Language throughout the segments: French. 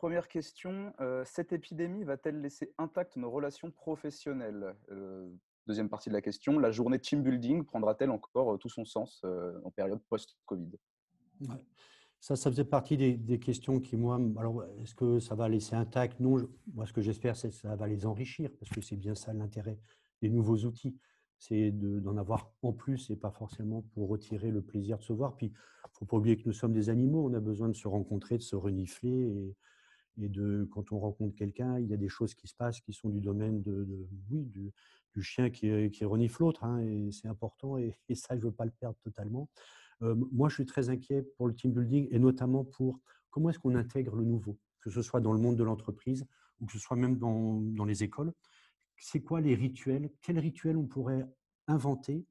première question, cette épidémie va-t-elle laisser intactes nos relations professionnelles? Deuxième partie de la question, la journée team building prendra-t-elle encore tout son sens en période post-Covid? Ouais. Ça faisait partie des questions qui, moi, alors, est-ce que ça va laisser intact? Non, moi, ce que j'espère, c'est que ça va les enrichir, parce que c'est bien ça l'intérêt des nouveaux outils, c'est d'en avoir en plus et pas forcément pour retirer le plaisir de se voir. Puis, il ne faut pas oublier que nous sommes des animaux, on a besoin de se rencontrer, de se renifler quand on rencontre quelqu'un, il y a des choses qui se passent qui sont du domaine oui, du chien qui renifle l'autre, hein, et c'est important et ça, je ne veux pas le perdre totalement. Moi, je suis très inquiet pour le team building et notamment pour comment est-ce qu'on intègre le nouveau, que ce soit dans le monde de l'entreprise ou que ce soit même dans les écoles. C'est quoi les rituels? Quels rituels on pourrait inventer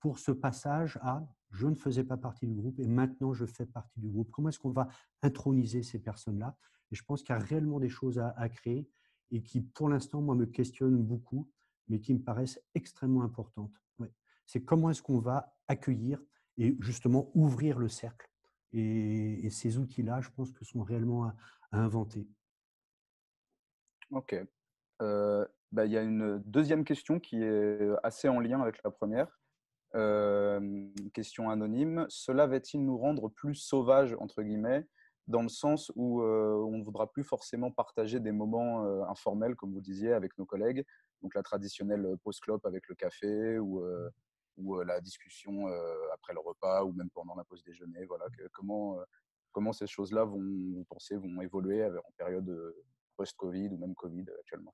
pour ce passage à je ne faisais pas partie du groupe et maintenant je fais partie du groupe? Comment est-ce qu'on va introniser ces personnes-là? Et je pense qu'il y a réellement des choses à créer et qui, pour l'instant, moi, me questionnent beaucoup, mais qui me paraissent extrêmement importantes. Ouais. C'est comment est-ce qu'on va accueillir et justement ouvrir le cercle. Et ces outils-là, je pense que sont réellement à inventer. OK. Il y a une deuxième question qui est assez en lien avec la première. Question anonyme: «Cela va-t-il nous rendre plus sauvages?» entre guillemets, dans le sens où, on ne voudra plus forcément partager des moments, informels comme vous disiez avec nos collègues, donc la traditionnelle, pause clope avec le café ou la discussion, après le repas ou même pendant la pause déjeuner. Voilà, comment ces choses-là vont, vous pensez, vont évoluer en période, post-Covid ou même Covid, actuellement?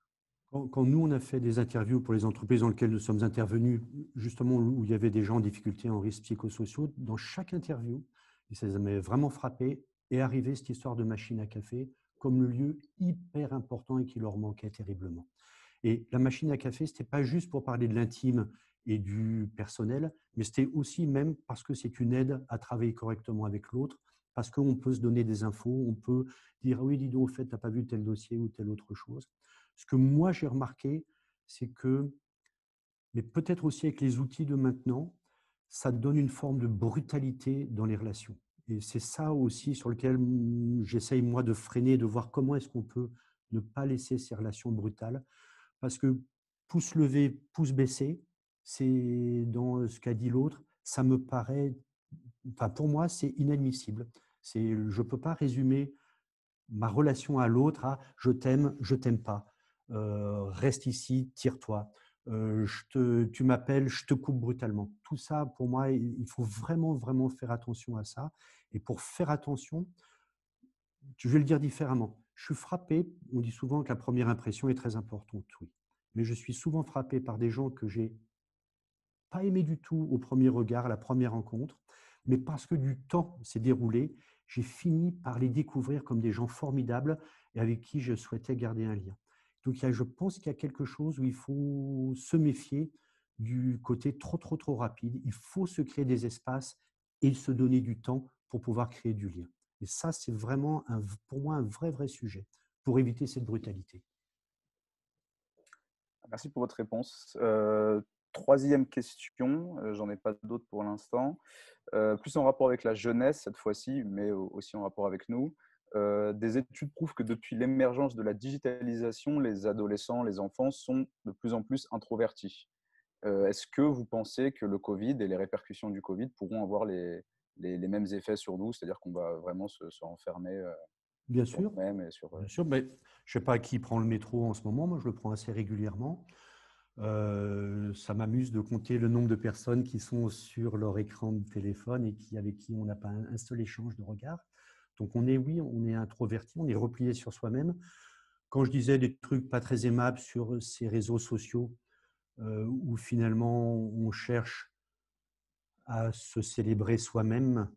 Quand nous, on a fait des interviews pour les entreprises dans lesquelles nous sommes intervenus, justement où il y avait des gens en difficulté, en risque psychosociaux, dans chaque interview, et ça les m'avait vraiment frappé, est arrivée cette histoire de machine à café comme le lieu hyper important et qui leur manquait terriblement. Et la machine à café, ce n'était pas juste pour parler de l'intime et du personnel, mais c'était aussi même parce que c'est une aide à travailler correctement avec l'autre, parce qu'on peut se donner des infos, on peut dire: «Ah oui, dis donc, au fait, tu n'as pas vu tel dossier ou telle autre chose». Ce que moi j'ai remarqué, c'est que, mais peut-être aussi avec les outils de maintenant, ça donne une forme de brutalité dans les relations. Et c'est ça aussi sur lequel j'essaye moi de freiner, de voir comment est-ce qu'on peut ne pas laisser ces relations brutales. Parce que pouce levé, pouce baissé, c'est dans ce qu'a dit l'autre, ça me paraît, enfin pour moi, c'est inadmissible. Je ne peux pas résumer ma relation à l'autre à je t'aime pas, reste ici, tire-toi, tu m'appelles, je te coupe brutalement. Tout ça, pour moi, il faut vraiment, vraiment faire attention à ça. Et pour faire attention, je vais le dire différemment. Je suis frappé, on dit souvent que la première impression est très importante, oui. Mais je suis souvent frappé par des gens que j'ai pas aimé du tout au premier regard, à la première rencontre, mais parce que du temps s'est déroulé, j'ai fini par les découvrir comme des gens formidables et avec qui je souhaitais garder un lien. Donc je pense qu'il y a quelque chose où il faut se méfier du côté trop, trop, trop rapide. Il faut se créer des espaces et se donner du temps pour pouvoir créer du lien. Et ça, c'est vraiment, pour moi, un vrai, vrai sujet pour éviter cette brutalité. Merci pour votre réponse. 3e question, j'en ai pas d'autres pour l'instant. Plus en rapport avec la jeunesse cette fois-ci, mais aussi en rapport avec nous. Des études prouvent que depuis l'émergence de la digitalisation, les adolescents, les enfants sont de plus en plus introvertis. Est-ce que vous pensez que le Covid et les répercussions du Covid pourront avoir les mêmes effets sur nous? C'est-à-dire qu'on va vraiment se renfermer, Bien sur sûr, nous-mêmes et sur, bien sûr. Mais je ne sais pas qui prend le métro en ce moment. Moi, je le prends assez régulièrement. Ça m'amuse de compter le nombre de personnes qui sont sur leur écran de téléphone et avec qui on n'a pas un seul échange de regard. Donc oui, on est introverti, on est replié sur soi-même. Quand je disais des trucs pas très aimables sur ces réseaux sociaux, où finalement on cherche à se célébrer soi-même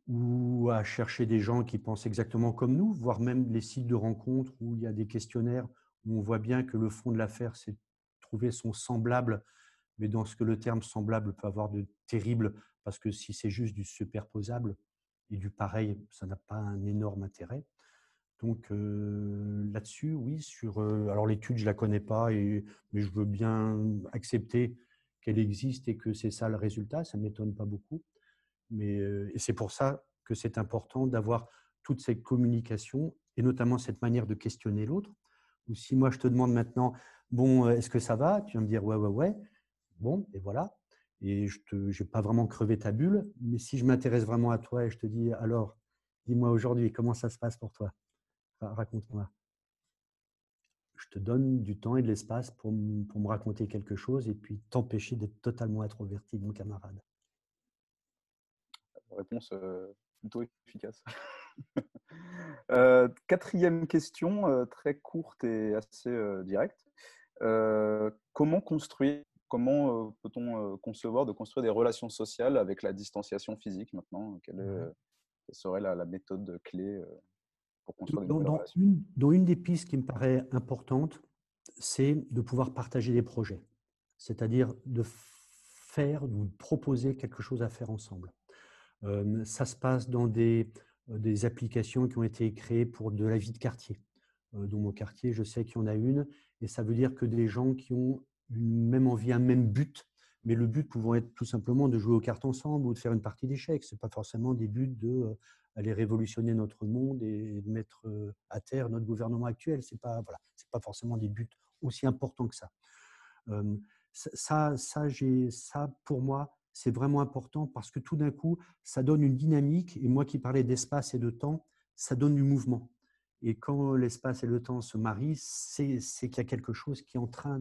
ou à chercher des gens qui pensent exactement comme nous, voire même les sites de rencontres où il y a des questionnaires où on voit bien que le fond de l'affaire, c'est trouver son semblable, mais dans ce que le terme semblable peut avoir de terrible, parce que si c'est juste du superposable et du pareil, ça n'a pas un énorme intérêt. Donc là-dessus, oui, alors l'étude, je ne la connais pas, mais je veux bien accepter qu'elle existe et que c'est ça le résultat, ça ne m'étonne pas beaucoup. Et c'est pour ça que c'est important d'avoir toute cette communication et notamment cette manière de questionner l'autre. Ou si moi je te demande maintenant, bon, est-ce que ça va? Tu vas me dire ouais, ouais, ouais. Bon, et voilà. Et je n'ai pas vraiment crevé ta bulle. Mais si je m'intéresse vraiment à toi et je te dis, alors, dis-moi aujourd'hui, comment ça se passe pour toi? Raconte-moi. Je te donne du temps et de l'espace pour me raconter quelque chose et puis t'empêcher d'être totalement introverti, mon camarade. Réponse plutôt efficace. Quatrième question, très courte et assez directe. Comment peut-on concevoir de construire des relations sociales avec la distanciation physique maintenant? Ouais. Quelle serait la méthode clé pour construire de Dans, nouvelles dans relations? une, dans une des pistes qui me paraît importante, c'est de pouvoir partager des projets, c'est-à-dire de faire ou de proposer quelque chose à faire ensemble. Ça se passe dans des applications qui ont été créées pour de la vie de quartier. Dans mon quartier, je sais qu'il y en a une, et ça veut dire que des gens qui ont une même envie, un même but, mais le but pouvant être tout simplement de jouer aux cartes ensemble ou de faire une partie d'échecs. Ce n'est pas forcément des buts d'aller révolutionner notre monde et de mettre à terre notre gouvernement actuel. Ce n'est pas, voilà, c'est pas forcément des buts aussi importants que ça. Euh, ça, pour moi, c'est vraiment important parce que tout d'un coup, ça donne une dynamique. Et moi qui parlais d'espace et de temps, ça donne du mouvement. Et quand l'espace et le temps se marient, c'est qu'il y a quelque chose qui est en train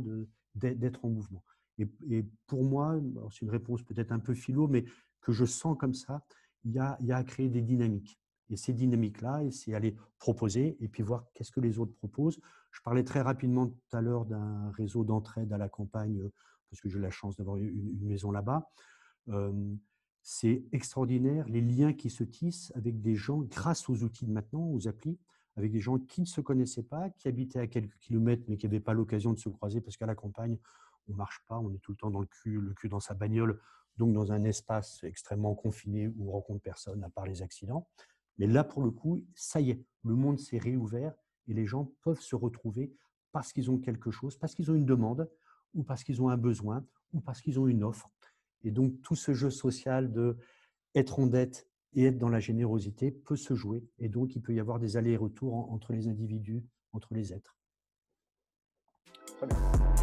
d'être en mouvement. Et pour moi, c'est une réponse peut-être un peu philo, mais que je sens comme ça, il y a à créer des dynamiques. Et ces dynamiques-là, c'est aller proposer et puis voir qu'est-ce que les autres proposent. Je parlais très rapidement tout à l'heure d'un réseau d'entraide à la campagne, parce que j'ai la chance d'avoir une maison là-bas. C'est extraordinaire les liens qui se tissent avec des gens grâce aux outils de maintenant, aux applis, avec des gens qui ne se connaissaient pas, qui habitaient à quelques kilomètres, mais qui n'avaient pas l'occasion de se croiser parce qu'à la campagne, on ne marche pas, on est tout le temps dans le cul dans sa bagnole, donc dans un espace extrêmement confiné où on rencontre personne à part les accidents. Mais là, pour le coup, ça y est, le monde s'est réouvert et les gens peuvent se retrouver parce qu'ils ont quelque chose, parce qu'ils ont une demande, ou parce qu'ils ont un besoin, ou parce qu'ils ont une offre. Et donc, tout ce jeu social de être en dette et être dans la générosité peut se jouer. Et donc, il peut y avoir des allers et retours entre les individus, entre les êtres. Très bien.